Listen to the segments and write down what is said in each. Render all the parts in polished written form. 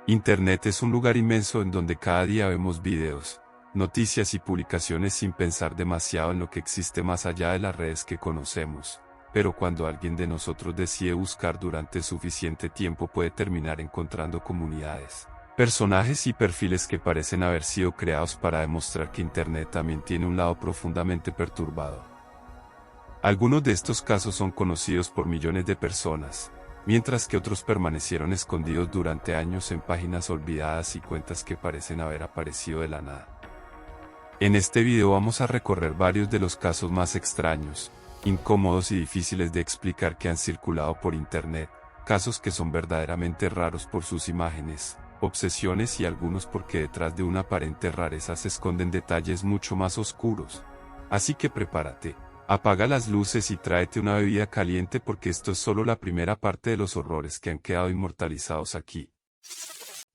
Internet es un lugar inmenso en donde cada día vemos videos, noticias y publicaciones sin pensar demasiado en lo que existe más allá de las redes que conocemos. Pero cuando alguien de nosotros decide buscar durante suficiente tiempo puede terminar encontrando comunidades, personajes y perfiles que parecen haber sido creados para demostrar que Internet también tiene un lado profundamente perturbado. Algunos de estos casos son conocidos por millones de personas, mientras que otros permanecieron escondidos durante años en páginas olvidadas y cuentas que parecen haber aparecido de la nada. En este video vamos a recorrer varios de los casos más extraños, incómodos y difíciles de explicar que han circulado por Internet, casos que son verdaderamente raros por sus imágenes, obsesiones y algunos porque detrás de una aparente rareza se esconden detalles mucho más oscuros. Así que prepárate. Apaga las luces y tráete una bebida caliente porque esto es solo la primera parte de los horrores que han quedado inmortalizados aquí.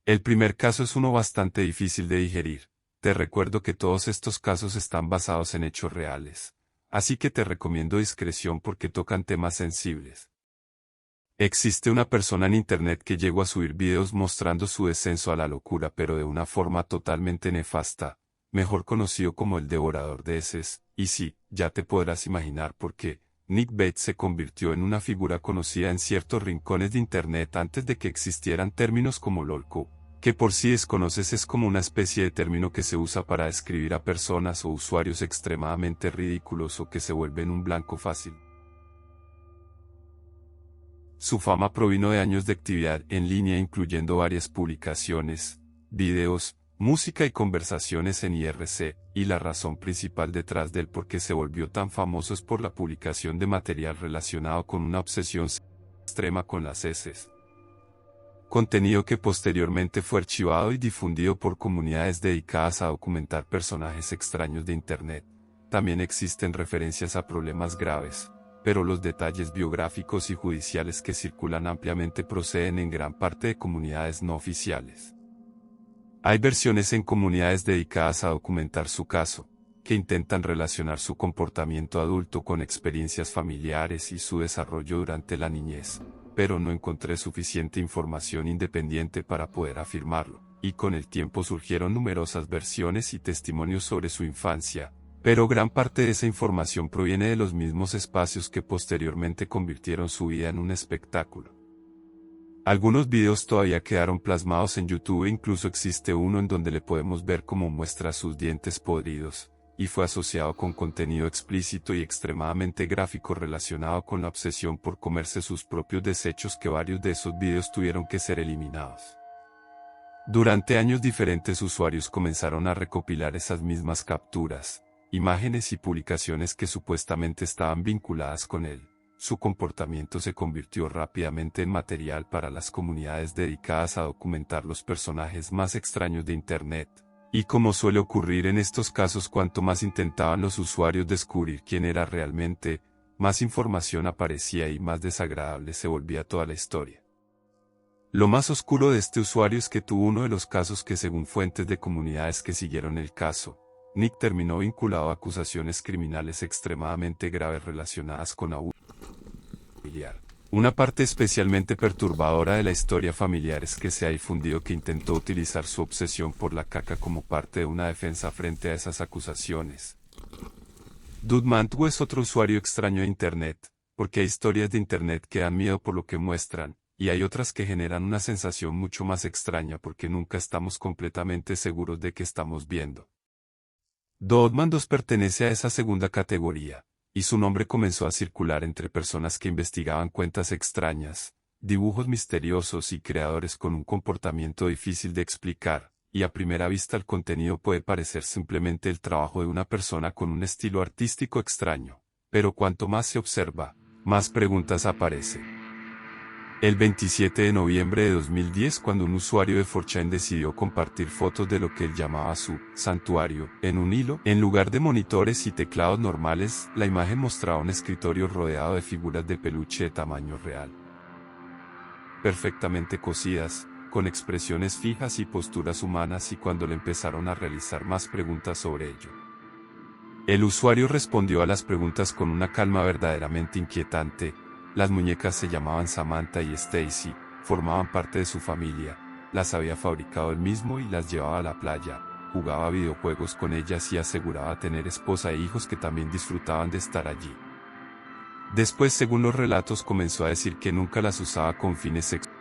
El primer caso es uno bastante difícil de digerir. Te recuerdo que todos estos casos están basados en hechos reales, así que te recomiendo discreción porque tocan temas sensibles. Existe una persona en Internet que llegó a subir videos mostrando su descenso a la locura pero de una forma totalmente nefasta, mejor conocido como el devorador de heces, y sí, ya te podrás imaginar por qué. Nick Bates se convirtió en una figura conocida en ciertos rincones de Internet antes de que existieran términos como lolco, que por si desconoces es como una especie de término que se usa para describir a personas o usuarios extremadamente ridículos o que se vuelven un blanco fácil. Su fama provino de años de actividad en línea incluyendo varias publicaciones, videos, música y conversaciones en IRC, y la razón principal detrás del por qué se volvió tan famoso es por la publicación de material relacionado con una obsesión extrema con las heces. Contenido que posteriormente fue archivado y difundido por comunidades dedicadas a documentar personajes extraños de Internet. También existen referencias a problemas graves, pero los detalles biográficos y judiciales que circulan ampliamente proceden en gran parte de comunidades no oficiales. Hay versiones en comunidades dedicadas a documentar su caso, que intentan relacionar su comportamiento adulto con experiencias familiares y su desarrollo durante la niñez, pero no encontré suficiente información independiente para poder afirmarlo, y con el tiempo surgieron numerosas versiones y testimonios sobre su infancia, pero gran parte de esa información proviene de los mismos espacios que posteriormente convirtieron su vida en un espectáculo. Algunos videos todavía quedaron plasmados en YouTube e incluso existe uno en donde le podemos ver cómo muestra sus dientes podridos, y fue asociado con contenido explícito y extremadamente gráfico relacionado con la obsesión por comerse sus propios desechos que varios de esos videos tuvieron que ser eliminados. Durante años diferentes usuarios comenzaron a recopilar esas mismas capturas, imágenes y publicaciones que supuestamente estaban vinculadas con él. Su comportamiento se convirtió rápidamente en material para las comunidades dedicadas a documentar los personajes más extraños de Internet. Y como suele ocurrir en estos casos, cuanto más intentaban los usuarios descubrir quién era realmente, más información aparecía y más desagradable se volvía toda la historia. Lo más oscuro de este usuario es que tuvo uno de los casos que, según fuentes de comunidades que siguieron el caso, Nick terminó vinculado a acusaciones criminales extremadamente graves relacionadas con abuso familiar. Una parte especialmente perturbadora de la historia familiar es que se ha difundido que intentó utilizar su obsesión por la caca como parte de una defensa frente a esas acusaciones. Dudmantu es otro usuario extraño de Internet, porque hay historias de Internet que dan miedo por lo que muestran, y hay otras que generan una sensación mucho más extraña porque nunca estamos completamente seguros de qué estamos viendo. Dudmantu pertenece a esa segunda categoría, y su nombre comenzó a circular entre personas que investigaban cuentas extrañas, dibujos misteriosos y creadores con un comportamiento difícil de explicar, y a primera vista el contenido puede parecer simplemente el trabajo de una persona con un estilo artístico extraño, pero cuanto más se observa, más preguntas aparecen. El 27 de noviembre de 2010, cuando un usuario de 4chan decidió compartir fotos de lo que él llamaba su santuario en un hilo, en lugar de monitores y teclados normales, la imagen mostraba un escritorio rodeado de figuras de peluche de tamaño real, perfectamente cosidas, con expresiones fijas y posturas humanas, y cuando le empezaron a realizar más preguntas sobre ello, el usuario respondió a las preguntas con una calma verdaderamente inquietante. Las muñecas se llamaban Samantha y Stacy, formaban parte de su familia, las había fabricado él mismo y las llevaba a la playa, jugaba videojuegos con ellas y aseguraba tener esposa e hijos que también disfrutaban de estar allí. Después, según los relatos, comenzó a decir que nunca las usaba con fines sexuales,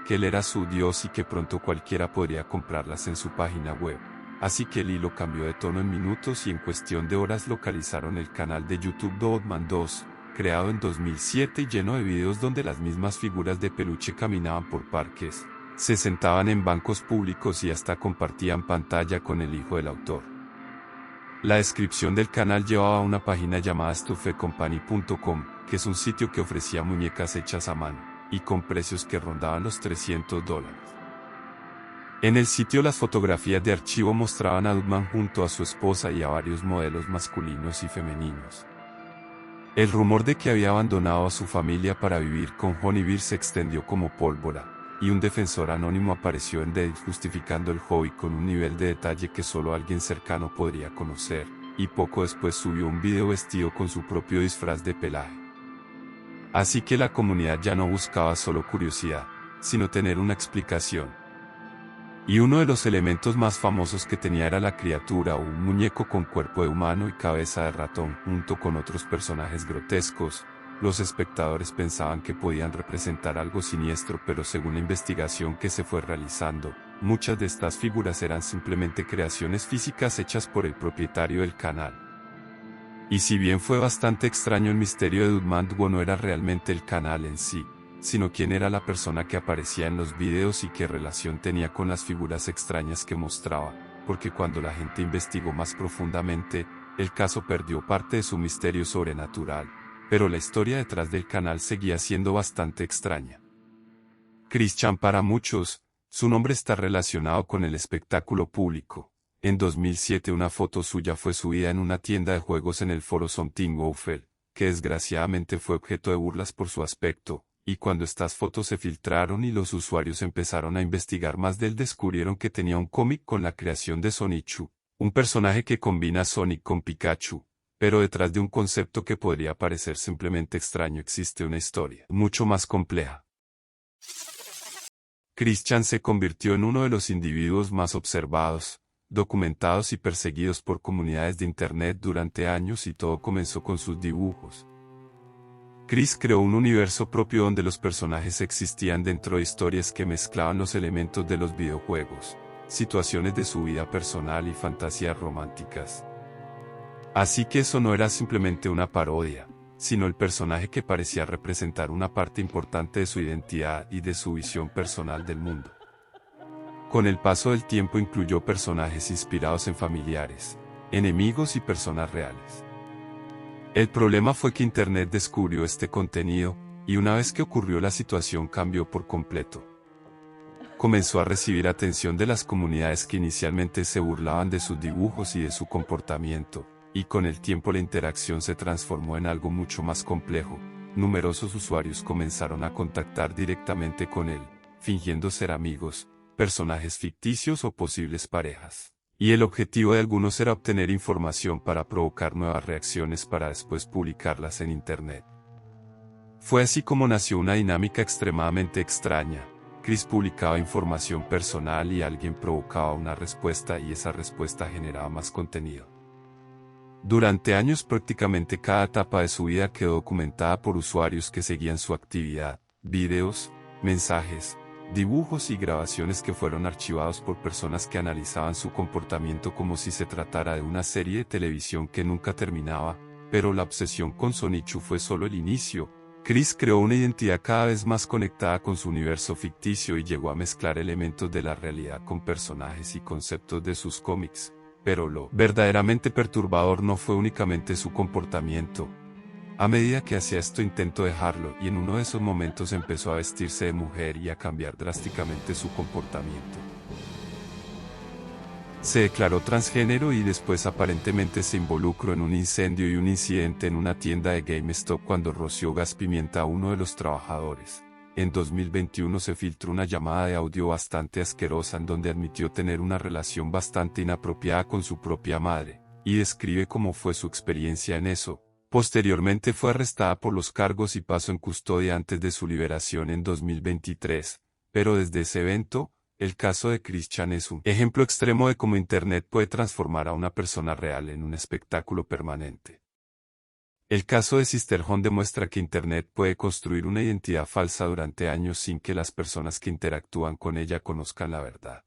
que él era su Dios y que pronto cualquiera podría comprarlas en su página web. Así que el hilo cambió de tono en minutos y en cuestión de horas localizaron el canal de YouTube Doodman 2, creado en 2007 y lleno de videos donde las mismas figuras de peluche caminaban por parques, se sentaban en bancos públicos y hasta compartían pantalla con el hijo del autor. La descripción del canal llevaba a una página llamada StuffedCompany.com, que es un sitio que ofrecía muñecas hechas a mano, y con precios que rondaban los $300. En el sitio las fotografías de archivo mostraban a Doodman junto a su esposa y a varios modelos masculinos y femeninos. El rumor de que había abandonado a su familia para vivir con Honeybird se extendió como pólvora, y un defensor anónimo apareció en Reddit justificando el hobby con un nivel de detalle que solo alguien cercano podría conocer, y poco después subió un video vestido con su propio disfraz de pelaje. Así que la comunidad ya no buscaba solo curiosidad, sino tener una explicación. Y uno de los elementos más famosos que tenía era la criatura, un muñeco con cuerpo de humano y cabeza de ratón, junto con otros personajes grotescos. Los espectadores pensaban que podían representar algo siniestro, pero según la investigación que se fue realizando, muchas de estas figuras eran simplemente creaciones físicas hechas por el propietario del canal. Y si bien fue bastante extraño, el misterio de Doodman no era realmente el canal en sí, sino quién era la persona que aparecía en los videos y qué relación tenía con las figuras extrañas que mostraba, porque cuando la gente investigó más profundamente, el caso perdió parte de su misterio sobrenatural, pero la historia detrás del canal seguía siendo bastante extraña. Christian, para muchos, su nombre está relacionado con el espectáculo público. En 2007 una foto suya fue subida en una tienda de juegos en el foro Something Awful, que desgraciadamente fue objeto de burlas por su aspecto. Y cuando estas fotos se filtraron y los usuarios empezaron a investigar más de él, descubrieron que tenía un cómic con la creación de Sonichu, un personaje que combina Sonic con Pikachu, pero detrás de un concepto que podría parecer simplemente extraño existe una historia mucho más compleja. Christian se convirtió en uno de los individuos más observados, documentados y perseguidos por comunidades de Internet durante años, y todo comenzó con sus dibujos. Chris creó un universo propio donde los personajes existían dentro de historias que mezclaban los elementos de los videojuegos, situaciones de su vida personal y fantasías románticas. Así que eso no era simplemente una parodia, sino el personaje que parecía representar una parte importante de su identidad y de su visión personal del mundo. Con el paso del tiempo incluyó personajes inspirados en familiares, enemigos y personas reales. El problema fue que Internet descubrió este contenido, y una vez que ocurrió la situación cambió por completo. Comenzó a recibir atención de las comunidades que inicialmente se burlaban de sus dibujos y de su comportamiento, y con el tiempo la interacción se transformó en algo mucho más complejo. Numerosos usuarios comenzaron a contactar directamente con él, fingiendo ser amigos, personajes ficticios o posibles parejas. Y el objetivo de algunos era obtener información para provocar nuevas reacciones para después publicarlas en Internet. Fue así como nació una dinámica extremadamente extraña. Chris publicaba información personal y alguien provocaba una respuesta y esa respuesta generaba más contenido. Durante años prácticamente cada etapa de su vida quedó documentada por usuarios que seguían su actividad, videos, mensajes, dibujos y grabaciones que fueron archivados por personas que analizaban su comportamiento como si se tratara de una serie de televisión que nunca terminaba, pero la obsesión con Sonichu fue solo el inicio. Chris creó una identidad cada vez más conectada con su universo ficticio y llegó a mezclar elementos de la realidad con personajes y conceptos de sus cómics, pero lo verdaderamente perturbador no fue únicamente su comportamiento. A medida que hacía esto intentó dejarlo y en uno de esos momentos empezó a vestirse de mujer y a cambiar drásticamente su comportamiento. Se declaró transgénero y después aparentemente se involucró en un incendio y un incidente en una tienda de GameStop cuando roció gas pimienta a uno de los trabajadores. En 2021 se filtró una llamada de audio bastante asquerosa en donde admitió tener una relación bastante inapropiada con su propia madre, y describe cómo fue su experiencia en eso. Posteriormente fue arrestada por los cargos y pasó en custodia antes de su liberación en 2023, pero desde ese evento, El caso de Christian es un ejemplo extremo de cómo Internet puede transformar a una persona real en un espectáculo permanente. El caso de Sisterhood demuestra que Internet puede construir una identidad falsa durante años sin que las personas que interactúan con ella conozcan la verdad.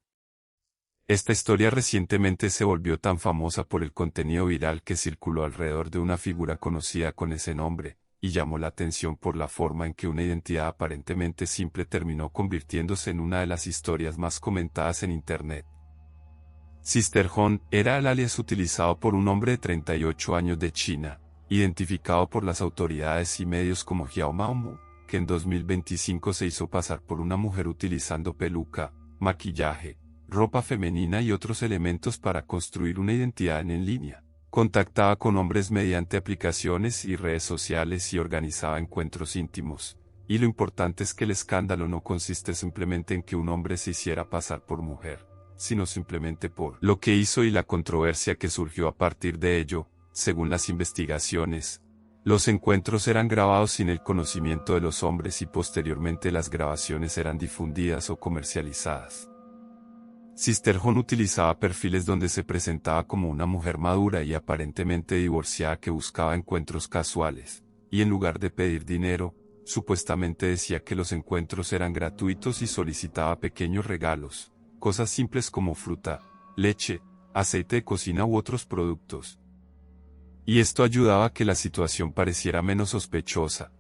Esta historia recientemente se volvió tan famosa por el contenido viral que circuló alrededor de una figura conocida con ese nombre, y llamó la atención por la forma en que una identidad aparentemente simple terminó convirtiéndose en una de las historias más comentadas en Internet. Sisterhood era el alias utilizado por un hombre de 38 años de China, identificado por las autoridades y medios como Xiao Maomu, que en 2025 se hizo pasar por una mujer utilizando peluca, maquillaje, ropa femenina y otros elementos para construir una identidad en línea. Contactaba con hombres mediante aplicaciones y redes sociales y organizaba encuentros íntimos. Y lo importante es que el escándalo no consiste simplemente en que un hombre se hiciera pasar por mujer, sino simplemente por lo que hizo y la controversia que surgió a partir de ello. Según las investigaciones, los encuentros eran grabados sin el conocimiento de los hombres y posteriormente las grabaciones eran difundidas o comercializadas. Sisterhood utilizaba perfiles donde se presentaba como una mujer madura y aparentemente divorciada que buscaba encuentros casuales, y en lugar de pedir dinero, supuestamente decía que los encuentros eran gratuitos y solicitaba pequeños regalos, cosas simples como fruta, leche, aceite de cocina u otros productos. Y esto ayudaba a que la situación pareciera menos sospechosa.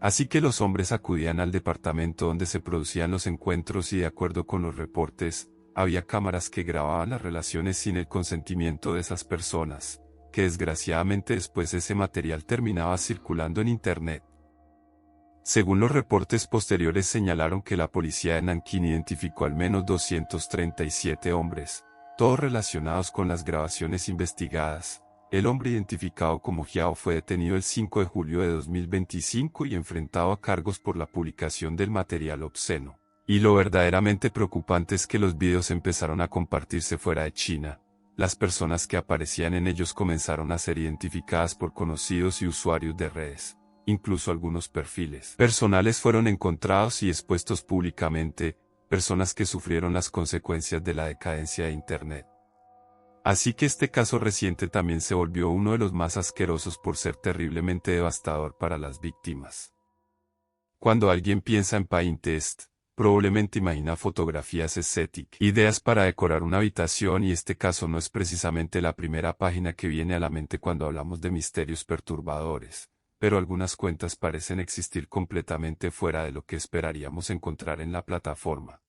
Así que los hombres acudían al departamento donde se producían los encuentros y de acuerdo con los reportes, había cámaras que grababan las relaciones sin el consentimiento de esas personas, que desgraciadamente después ese material terminaba circulando en Internet. Según los reportes posteriores señalaron que la policía de Nankín identificó al menos 237 hombres, todos relacionados con las grabaciones investigadas. El hombre identificado como Xiao fue detenido el 5 de julio de 2025 y enfrentado a cargos por la publicación del material obsceno. Y lo verdaderamente preocupante es que los videos empezaron a compartirse fuera de China. Las personas que aparecían en ellos comenzaron a ser identificadas por conocidos y usuarios de redes. Incluso algunos perfiles personales fueron encontrados y expuestos públicamente, personas que sufrieron las consecuencias de la decadencia de Internet. Así que este caso reciente también se volvió uno de los más asquerosos por ser terriblemente devastador para las víctimas. Cuando alguien piensa en Pinterest, probablemente imagina fotografías estéticas, ideas para decorar una habitación y este caso no es precisamente la primera página que viene a la mente cuando hablamos de misterios perturbadores, pero algunas cuentas parecen existir completamente fuera de lo que esperaríamos encontrar en la plataforma.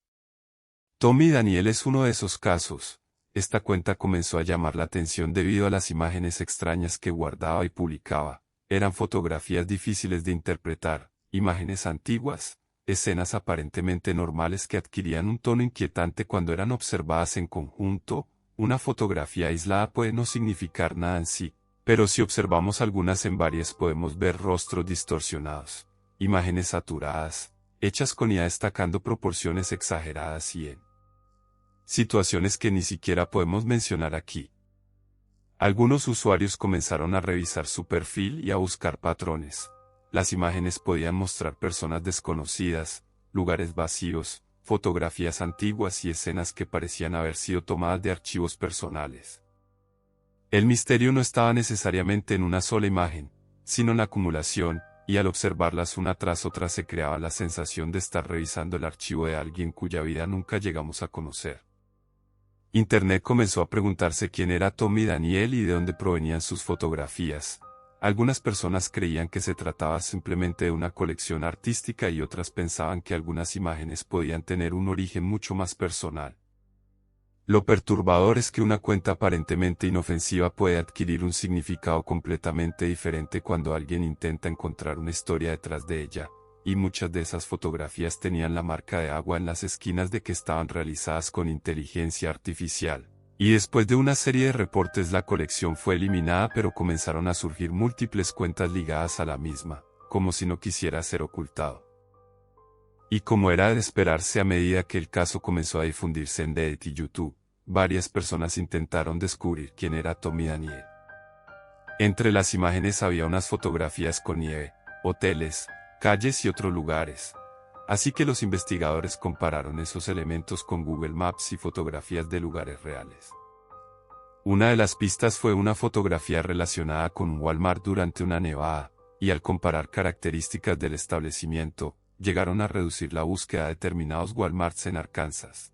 Tommy Daniel es uno de esos casos. Esta cuenta comenzó a llamar la atención debido a las imágenes extrañas que guardaba y publicaba. Eran fotografías difíciles de interpretar, imágenes antiguas, escenas aparentemente normales que adquirían un tono inquietante cuando eran observadas en conjunto. Una fotografía aislada puede no significar nada en sí, pero si observamos algunas en varias podemos ver rostros distorsionados, imágenes saturadas, hechas con IA destacando proporciones exageradas y en situaciones que ni siquiera podemos mencionar aquí. Algunos usuarios comenzaron a revisar su perfil y a buscar patrones. Las imágenes podían mostrar personas desconocidas, lugares vacíos, fotografías antiguas y escenas que parecían haber sido tomadas de archivos personales. El misterio no estaba necesariamente en una sola imagen, sino en la acumulación, y al observarlas una tras otra se creaba la sensación de estar revisando el archivo de alguien cuya vida nunca llegamos a conocer. Internet comenzó a preguntarse quién era Tommy Daniel y de dónde provenían sus fotografías. Algunas personas creían que se trataba simplemente de una colección artística y otras pensaban que algunas imágenes podían tener un origen mucho más personal. Lo perturbador es que una cuenta aparentemente inofensiva puede adquirir un significado completamente diferente cuando alguien intenta encontrar una historia detrás de ella. Y muchas de esas fotografías tenían la marca de agua en las esquinas de que estaban realizadas con inteligencia artificial. Y después de una serie de reportes la colección fue eliminada pero comenzaron a surgir múltiples cuentas ligadas a la misma, como si no quisiera ser ocultado. Y como era de esperarse a medida que el caso comenzó a difundirse en Reddit y YouTube, varias personas intentaron descubrir quién era Tommy Daniel. Entre las imágenes había unas fotografías con nieve, hoteles, calles y otros lugares. Así que los investigadores compararon esos elementos con Google Maps y fotografías de lugares reales. Una de las pistas fue una fotografía relacionada con un Walmart durante una nevada, y al comparar características del establecimiento, llegaron a reducir la búsqueda de determinados Walmarts en Arkansas.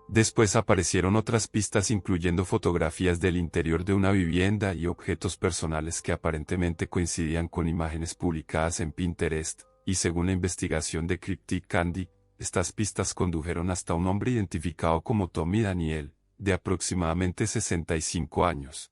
Después aparecieron otras pistas incluyendo fotografías del interior de una vivienda y objetos personales que aparentemente coincidían con imágenes publicadas en Pinterest, y según la investigación de Cryptic Candy, estas pistas condujeron hasta un hombre identificado como Tommy Daniel, de aproximadamente 65 años.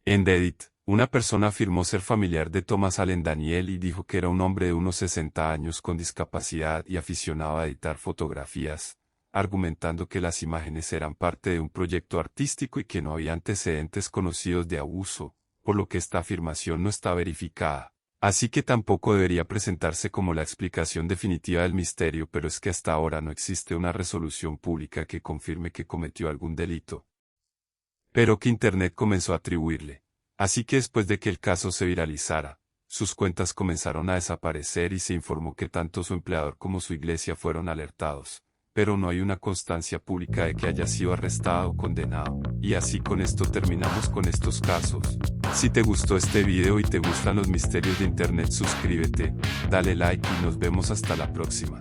En Reddit, una persona afirmó ser familiar de Thomas Allen Daniel y dijo que era un hombre de unos 60 años con discapacidad y aficionado a editar fotografías, argumentando que las imágenes eran parte de un proyecto artístico y que no había antecedentes conocidos de abuso, por lo que esta afirmación no está verificada. Así que tampoco debería presentarse como la explicación definitiva del misterio, pero es que hasta ahora no existe una resolución pública que confirme que cometió algún delito. Pero que Internet comenzó a atribuirle. Así que después de que el caso se viralizara, sus cuentas comenzaron a desaparecer y se informó que tanto su empleador como su iglesia fueron alertados, pero no hay una constancia pública de que haya sido arrestado o condenado. Y así con esto terminamos con estos casos. Si te gustó este video y te gustan los misterios de Internet, suscríbete, dale like y nos vemos hasta la próxima.